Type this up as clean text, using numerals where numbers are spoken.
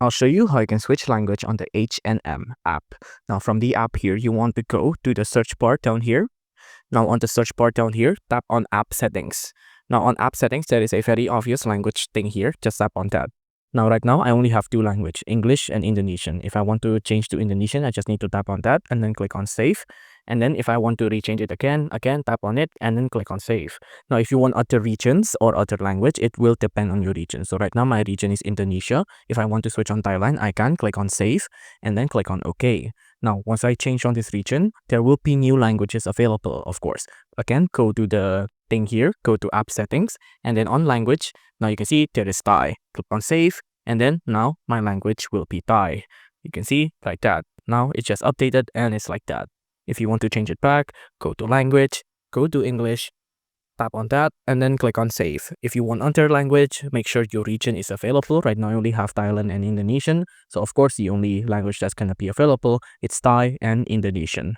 I'll show you how you can switch language on the H&M app. Now from the app here, you want to go to the search bar down here. Now on the search bar down here, tap on app settings. Now on app settings, there is a very obvious language thing here. Just tap on that. Now right now, I only have two languages, English and Indonesian. If I want to change to Indonesian, I just need to tap on that and then click on save. And then if I want to rechange it again, tap on it and then click on save. Now, if you want other regions or other language, it will depend on your region. So right now, my region is Indonesia. If I want to switch on Thailand, I can click on save and then click on OK. Now, once I change on this region, there will be new languages available, of course. Again, go to the thing here, go to app settings, and then on language, now you can see there is Thai. Click on save, and then now my language will be Thai. You can see like that. Now it's just updated and it's like that. If you want to change it back, go to language, go to English, tap on that, and then click on save. If you want other language, make sure your region is available. Right now I only have Thailand and Indonesian. So of course the only language that's gonna be available, it's Thai and Indonesian.